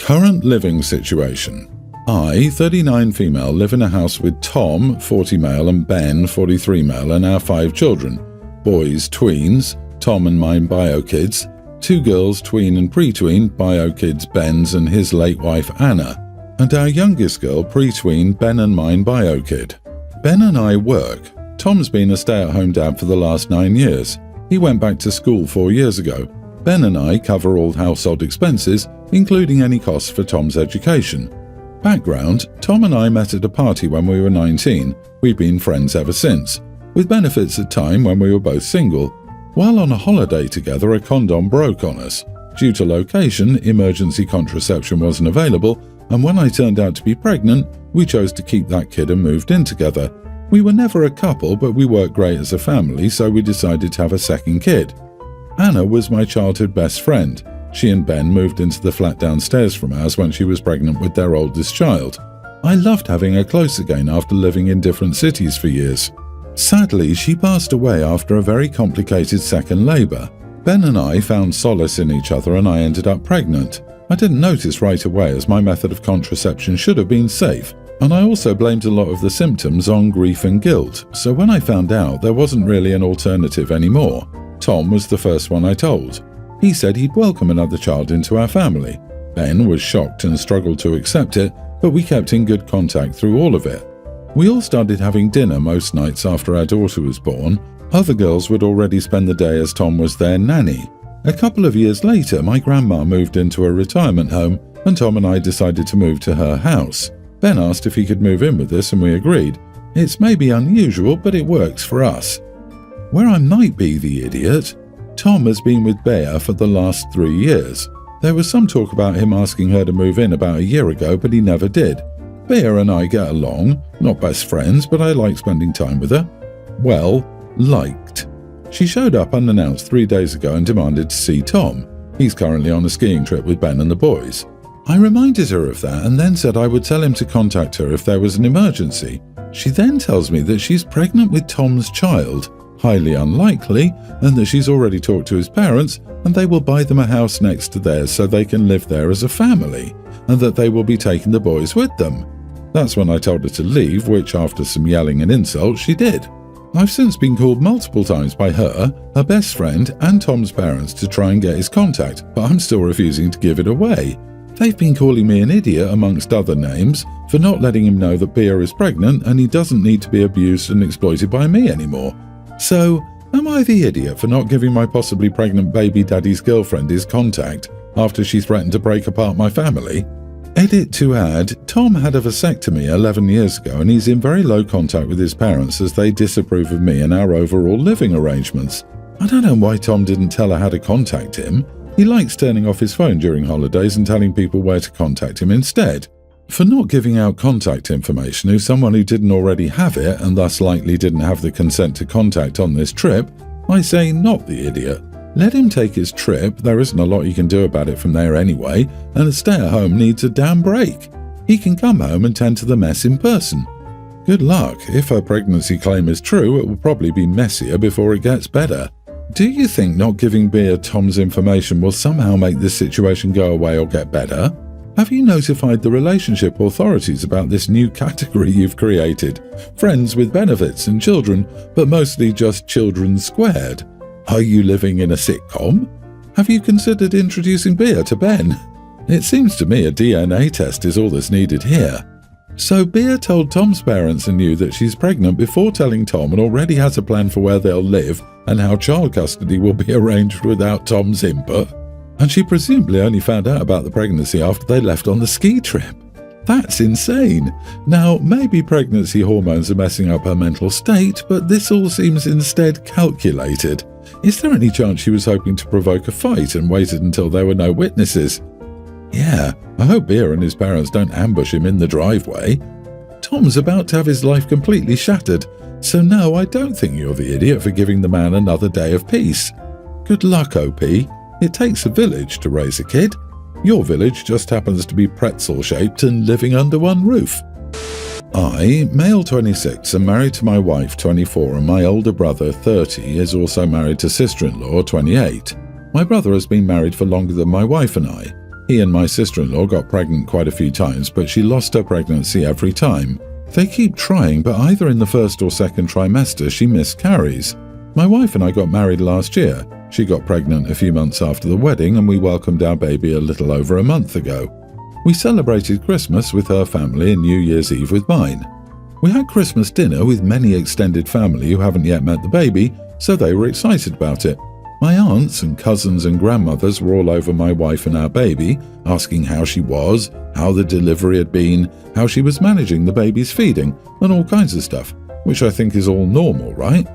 Current living situation. I, 39 female, live in a house with Tom, 40 male, and Ben, 43 male, and our 5 children. Boys, tweens, Tom and mine bio kids, 2 girls, tween and pre-tween, bio kids Ben's and his late wife Anna, and our youngest girl, pre-tween, Ben and mine bio kid. Ben and I work. Tom's been a stay-at-home dad for the last 9 years. He went back to school 4 years ago. Ben and I cover all household expenses, including any costs for Tom's education. Background: Tom and I met at a party when we were 19. We've been friends ever since, with benefits at time when we were both single. While on a holiday together, a condom broke on us. Due to location, emergency contraception wasn't available, and when I turned out to be pregnant, we chose to keep that kid and moved in together. We were never a couple, but we worked great as a family, so we decided to have a second kid. Anna was my childhood best friend. She and Ben moved into the flat downstairs from ours when she was pregnant with their oldest child. I loved having her close again after living in different cities for years. Sadly, she passed away after a very complicated second labour. Ben and I found solace in each other and I ended up pregnant. I didn't notice right away as my method of contraception should have been safe, and I also blamed a lot of the symptoms on grief and guilt, so when I found out there wasn't really an alternative anymore, Tom was the first one I told. He said he'd welcome another child into our family. Ben was shocked and struggled to accept it, but we kept in good contact through all of it. We all started having dinner most nights after our daughter was born. Other girls would already spend the day as Tom was their nanny. A couple of years later, my grandma moved into a retirement home, and Tom and I decided to move to her house. Ben asked if he could move in with us, and we agreed. It's maybe unusual, but it works for us. Where I might be the idiot, Tom has been with Bea for the last 3 years. There was some talk about him asking her to move in about a year ago, but he never did. Bea and I get along, not best friends, but I like spending time with her. Well, liked. She showed up unannounced 3 days ago and demanded to see Tom. He's currently on a skiing trip with Ben and the boys. I reminded her of that and then said I would tell him to contact her if there was an emergency. She then tells me that she's pregnant with Tom's child, highly unlikely, and that she's already talked to his parents and they will buy them a house next to theirs so they can live there as a family, and that they will be taking the boys with them. That's when I told her to leave, which after some yelling and insults she did. I've since been called multiple times by her best friend and Tom's parents to try and get his contact, but I'm still refusing to give it away. They've been calling me an idiot amongst other names for not letting him know that Bea is pregnant and he doesn't need to be abused and exploited by me anymore. So, am I the idiot for not giving my possibly pregnant baby daddy's girlfriend his contact after she threatened to break apart my family? Edit to add, Tom had a vasectomy 11 years ago and he's in very low contact with his parents as they disapprove of me and our overall living arrangements. I don't know why Tom didn't tell her how to contact him. He likes turning off his phone during holidays and telling people where to contact him instead. For not giving out contact information to someone who didn't already have it and thus likely didn't have the consent to contact on this trip, I say not the idiot. Let him take his trip, there isn't a lot you can do about it from there anyway, and a stay-at-home needs a damn break. He can come home and tend to the mess in person. Good luck. If her pregnancy claim is true, it will probably be messier before it gets better. Do you think not giving Bea Tom's information will somehow make this situation go away or get better? Have you notified the relationship authorities about this new category you've created? Friends with benefits and children, but mostly just children squared. Are you living in a sitcom? Have you considered introducing Bea to Ben? It seems to me a DNA test is all that's needed here. So Bea told Tom's parents and knew that she's pregnant before telling Tom and already has a plan for where they'll live and how child custody will be arranged without Tom's input. And she presumably only found out about the pregnancy after they left on the ski trip. That's insane. Now, maybe pregnancy hormones are messing up her mental state, but this all seems instead calculated. Is there any chance she was hoping to provoke a fight and waited until there were no witnesses? Yeah, I hope Bea and his parents don't ambush him in the driveway. Tom's about to have his life completely shattered, so no, I don't think you're the idiot for giving the man another day of peace. Good luck, OP. It takes a village to raise a kid. Your village just happens to be pretzel-shaped and living under one roof. I, male 26, am married to my wife 24 and my older brother 30 is also married to sister-in-law 28. My brother has been married for longer than my wife and I. He and my sister-in-law got pregnant quite a few times, but she lost her pregnancy every time. They keep trying, but either in the first or second trimester she miscarries. My wife and I got married last year. She got pregnant a few months after the wedding, and we welcomed our baby a little over a month ago. We celebrated Christmas with her family and New Year's Eve with mine. We had Christmas dinner with many extended family who haven't yet met the baby, so they were excited about it. My aunts and cousins and grandmothers were all over my wife and our baby, asking how she was, how the delivery had been, how she was managing the baby's feeding, and all kinds of stuff, which I think is all normal, right?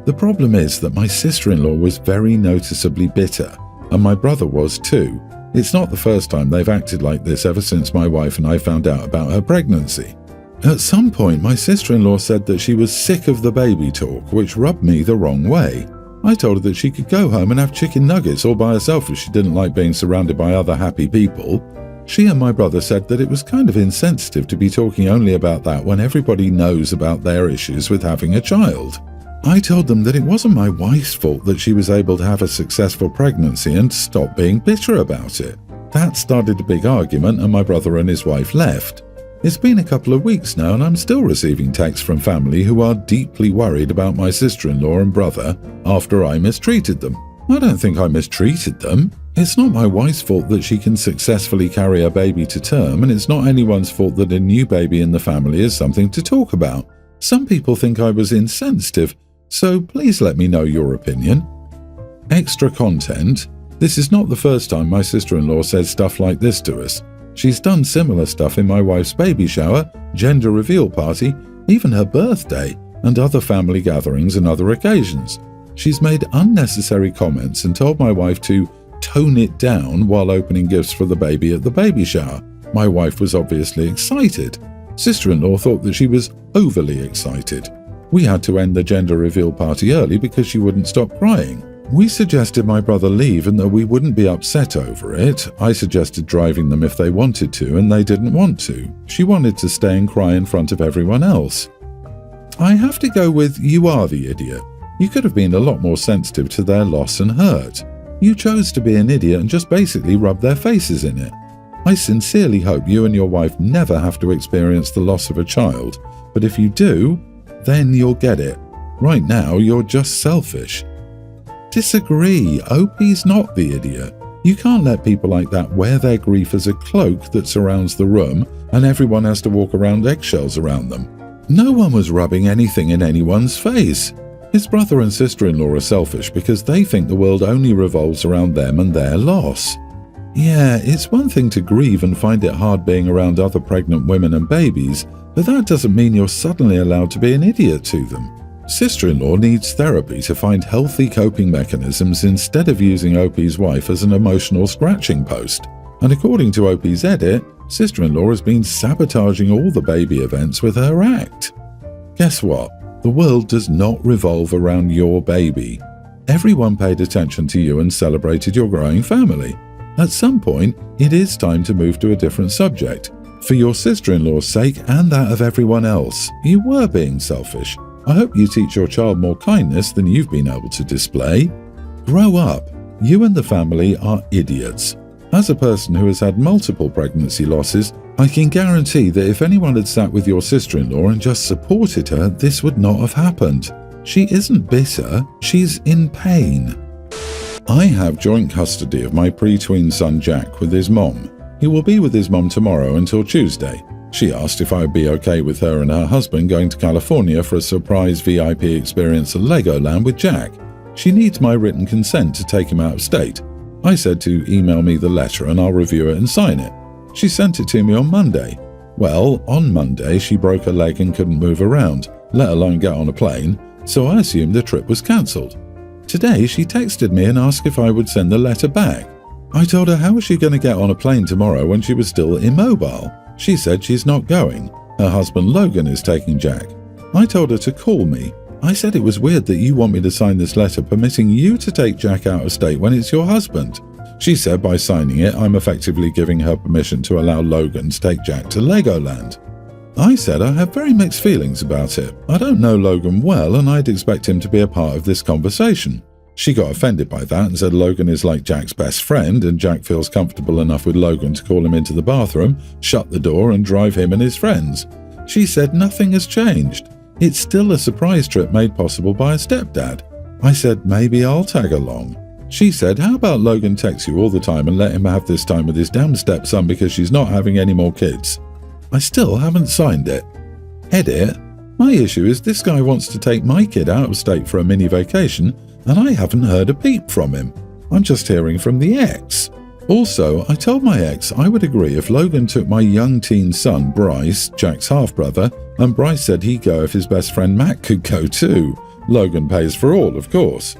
The problem is that my sister-in-law was very noticeably bitter, and my brother was too. It's not the first time they've acted like this ever since my wife and I found out about her pregnancy. At some point, my sister-in-law said that she was sick of the baby talk, which rubbed me the wrong way. I told her that she could go home and have chicken nuggets all by herself if she didn't like being surrounded by other happy people. She and my brother said that it was kind of insensitive to be talking only about that when everybody knows about their issues with having a child. I told them that it wasn't my wife's fault that she was able to have a successful pregnancy and stop being bitter about it. That started a big argument and my brother and his wife left. It's been a couple of weeks now and I'm still receiving texts from family who are deeply worried about my sister-in-law and brother after I mistreated them. I don't think I mistreated them. It's not my wife's fault that she can successfully carry a baby to term, and it's not anyone's fault that a new baby in the family is something to talk about. Some people think I was insensitive, so please let me know your opinion. Extra content. This is not the first time my sister-in-law said stuff like this to us. She's done similar stuff in my wife's baby shower, gender reveal party, even her birthday, and other family gatherings and other occasions. She's made unnecessary comments and told my wife to tone it down while opening gifts for the baby at the baby shower. My wife was obviously excited. Sister-in-law thought that she was overly excited. We had to end the gender reveal party early because she wouldn't stop crying. We suggested my brother leave and that we wouldn't be upset over it. I suggested driving them if they wanted to, and they didn't want to. She wanted to stay and cry in front of everyone else. I have to go with you are the idiot. You could have been a lot more sensitive to their loss and hurt. You chose to be an idiot and just basically rub their faces in it. I sincerely hope you and your wife never have to experience the loss of a child, but if you do, then you'll get it. Right now, you're just selfish. Disagree. Opie's not the idiot. You can't let people like that wear their grief as a cloak that surrounds the room and everyone has to walk around eggshells around them. No one was rubbing anything in anyone's face. His brother and sister-in-law are selfish because they think the world only revolves around them and their loss. Yeah, it's one thing to grieve and find it hard being around other pregnant women and babies, but that doesn't mean you're suddenly allowed to be an idiot to them. Sister-in-law needs therapy to find healthy coping mechanisms instead of using Opie's wife as an emotional scratching post. And according to Opie's edit, sister-in-law has been sabotaging all the baby events with her act. Guess what? The world does not revolve around your baby. Everyone paid attention to you and celebrated your growing family. At some point, it is time to move to a different subject. For your sister-in-law's sake and that of everyone else, you were being selfish. I hope you teach your child more kindness than you've been able to display. Grow up. You and the family are idiots. As a person who has had multiple pregnancy losses, I can guarantee that if anyone had sat with your sister-in-law and just supported her, this would not have happened. She isn't bitter, she's in pain. I have joint custody of my pre-tween son Jack with his mom. He will be with his mom tomorrow until Tuesday. She asked if I would be okay with her and her husband going to California for a surprise VIP experience at Legoland with Jack. She needs my written consent to take him out of state. I said to email me the letter and I'll review it and sign it. She sent it to me on Monday. Well, on Monday she broke her leg and couldn't move around, let alone get on a plane, so I assumed the trip was cancelled. Today she texted me and asked if I would send the letter back. I told her how was she going to get on a plane tomorrow when she was still immobile. She said she's not going. Her husband Logan is taking Jack. I told her to call me. I said it was weird that you want me to sign this letter permitting you to take Jack out of state when it's your husband. She said by signing it, I'm effectively giving her permission to allow Logan to take Jack to Legoland. I said I have very mixed feelings about it. I don't know Logan well and I'd expect him to be a part of this conversation. She got offended by that and said Logan is like Jack's best friend and Jack feels comfortable enough with Logan to call him into the bathroom, shut the door and drive him and his friends. She said nothing has changed. It's still a surprise trip made possible by a stepdad. I said maybe I'll tag along. She said, how about Logan texts you all the time and let him have this time with his damn stepson because she's not having any more kids. I still haven't signed it. Edit. My issue is this guy wants to take my kid out of state for a mini vacation and I haven't heard a peep from him. I'm just hearing from the ex. Also, I told my ex I would agree if Logan took my young teen son, Bryce, Jack's half-brother, and Bryce said he'd go if his best friend Matt could go too. Logan pays for all, of course.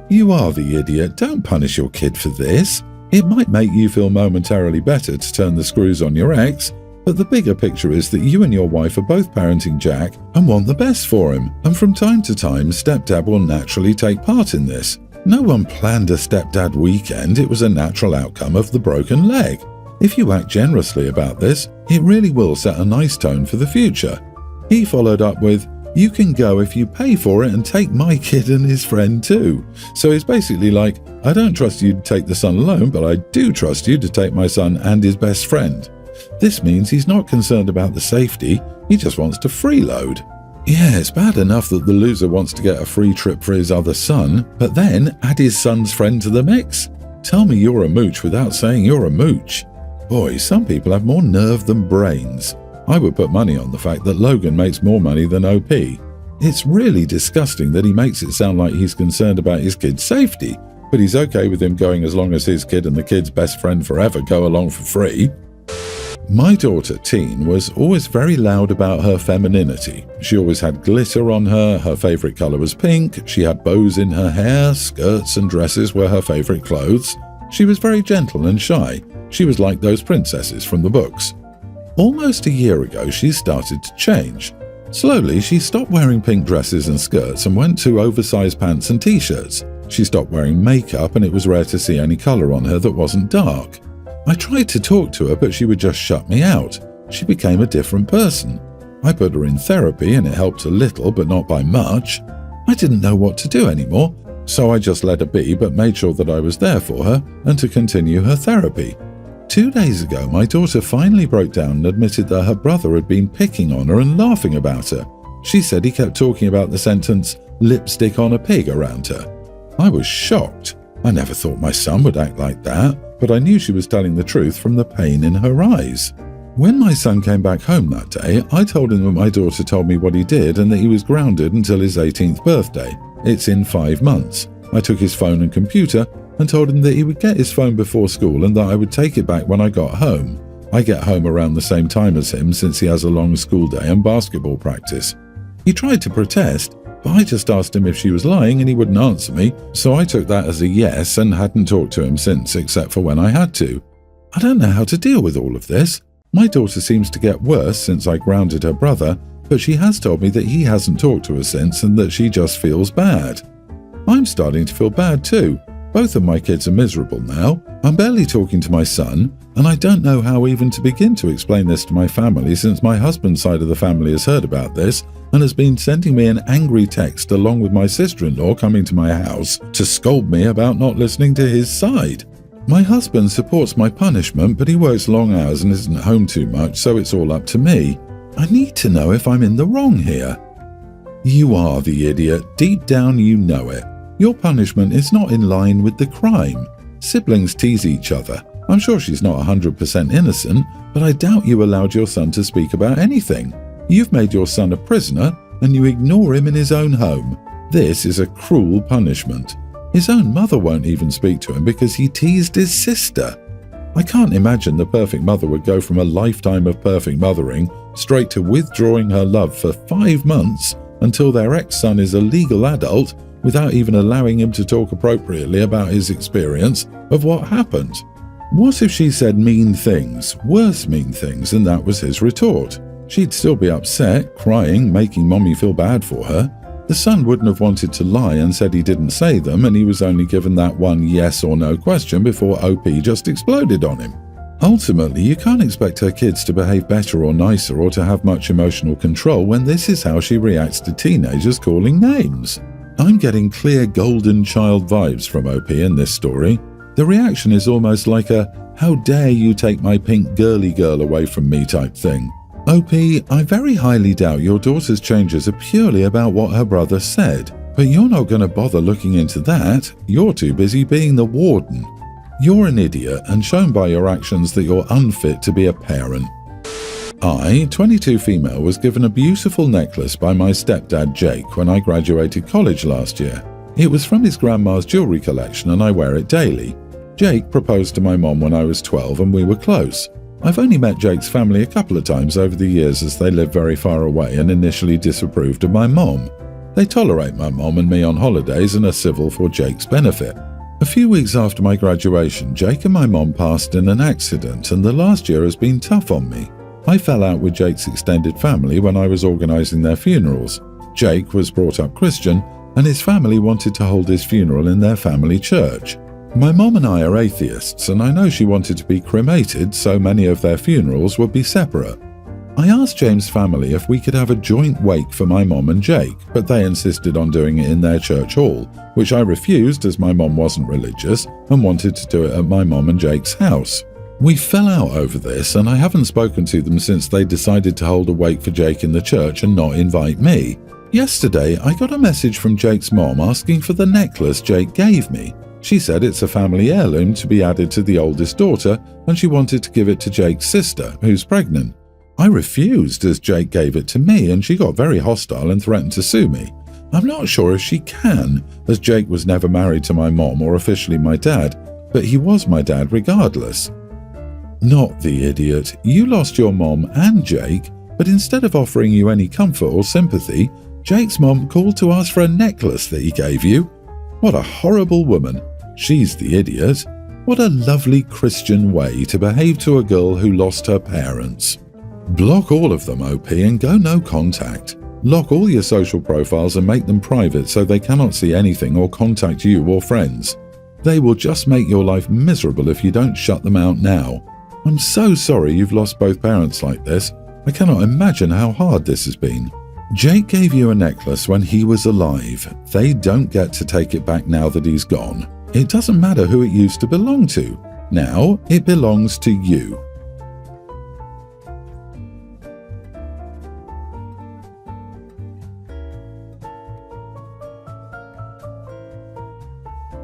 You are the idiot. Don't punish your kid for this. It might make you feel momentarily better to turn the screws on your ex, but the bigger picture is that you and your wife are both parenting Jack and want the best for him, and from time to time, stepdad will naturally take part in this. No one planned a stepdad weekend, it was a natural outcome of the broken leg. If you act generously about this, it really will set a nice tone for the future. He followed up with, you can go if you pay for it and take my kid and his friend too. So it's basically like, I don't trust you to take the son alone, but I do trust you to take my son and his best friend. This means he's not concerned about the safety, he just wants to freeload. Yeah, it's bad enough that the loser wants to get a free trip for his other son, but then add his son's friend to the mix? Tell me you're a mooch without saying you're a mooch. Boy, some people have more nerve than brains. I would put money on the fact that Logan makes more money than OP. It's really disgusting that he makes it sound like he's concerned about his kid's safety, but he's okay with him going as long as his kid and the kid's best friend forever go along for free. My daughter, Teen, was always very loud about her femininity. She always had glitter on her, her favorite color was pink, she had bows in her hair, skirts and dresses were her favorite clothes. She was very gentle and shy. She was like those princesses from the books. Almost a year ago, she started to change. Slowly, she stopped wearing pink dresses and skirts and went to oversized pants and t-shirts. She stopped wearing makeup and it was rare to see any color on her that wasn't dark. I tried to talk to her, but she would just shut me out. She became a different person. I put her in therapy and it helped a little, but not by much. I didn't know what to do anymore, so I just let her be, but made sure that I was there for her and to continue her therapy. 2 days ago, my daughter finally broke down and admitted that her brother had been picking on her and laughing about her. She said he kept talking about the sentence, lipstick on a pig around her. I was shocked. I never thought my son would act like that, but I knew she was telling the truth from the pain in her eyes. When my son came back home that day, I told him that my daughter told me what he did and that he was grounded until his 18th birthday. It's in 5 months. I took his phone and computer and told him that he would get his phone before school and that I would take it back when I got home. I get home around the same time as him since he has a long school day and basketball practice. He tried to protest, but I just asked him if she was lying and he wouldn't answer me, so I took that as a yes and hadn't talked to him since except for when I had to. I don't know how to deal with all of this. My daughter seems to get worse since I grounded her brother, but she has told me that he hasn't talked to her since and that she just feels bad. I'm starting to feel bad too. Both of my kids are miserable now. I'm barely talking to my son, and I don't know how even to begin to explain this to my family since my husband's side of the family has heard about this and has been sending me an angry text along with my sister-in-law coming to my house to scold me about not listening to his side. My husband supports my punishment, but he works long hours and isn't home too much, so it's all up to me. I need to know if I'm in the wrong here. You are the idiot. Deep down you know it. Your punishment is not in line with the crime. Siblings tease each other. I'm sure she's not 100% innocent, but I doubt you allowed your son to speak about anything. You've made your son a prisoner, and you ignore him in his own home. This is a cruel punishment. His own mother won't even speak to him because he teased his sister. I can't imagine the perfect mother would go from a lifetime of perfect mothering straight to withdrawing her love for 5 months until their ex-son is a legal adult without even allowing him to talk appropriately about his experience of what happened. What if she said mean things, worse mean things, and that was his retort? She'd still be upset, crying, making mommy feel bad for her. The son wouldn't have wanted to lie and said he didn't say them, and he was only given that one yes or no question before OP just exploded on him. Ultimately, you can't expect her kids to behave better or nicer or to have much emotional control when this is how she reacts to teenagers calling names. I'm getting clear golden child vibes from OP in this story. The reaction is almost like a "how dare you take my pink girly girl away from me" type thing. OP, I very highly doubt your daughter's changes are purely about what her brother said, but you're not going to bother looking into that. You're too busy being the warden. You're an idiot and shown by your actions that you're unfit to be a parent. I, 22 female, was given a beautiful necklace by my stepdad Jake when I graduated college last year. It was from his grandma's jewelry collection and I wear it daily. Jake proposed to my mom when I was 12 and we were close. I've only met Jake's family a couple of times over the years as they live very far away and initially disapproved of my mom. They tolerate my mom and me on holidays and are civil for Jake's benefit. A few weeks after my graduation, Jake and my mom passed in an accident and the last year has been tough on me. I fell out with Jake's extended family when I was organising their funerals. Jake was brought up Christian and his family wanted to hold his funeral in their family church. My mom and I are atheists and I know she wanted to be cremated so many of their funerals would be separate. I asked James' family if we could have a joint wake for my mom and Jake, but they insisted on doing it in their church hall, which I refused as my mom wasn't religious and wanted to do it at my mom and Jake's house. We fell out over this and I haven't spoken to them since they decided to hold a wake for Jake in the church and not invite me. Yesterday, I got a message from Jake's mom asking for the necklace Jake gave me. She said it's a family heirloom to be added to the oldest daughter and she wanted to give it to Jake's sister, who's pregnant. I refused as Jake gave it to me and she got very hostile and threatened to sue me. I'm not sure if she can, as Jake was never married to my mom or officially my dad, but he was my dad regardless. Not the idiot. You lost your mom and Jake, but instead of offering you any comfort or sympathy, Jake's mom called to ask for a necklace that he gave you. What a horrible woman. She's the idiot. What a lovely Christian way to behave to a girl who lost her parents. Block all of them, OP, and go no contact. Lock all your social profiles and make them private so they cannot see anything or contact you or friends. They will just make your life miserable if you don't shut them out now. I'm so sorry you've lost both parents like this. I cannot imagine how hard this has been. Jake gave you a necklace when he was alive. They don't get to take it back now that he's gone. It doesn't matter who it used to belong to. Now it belongs to you.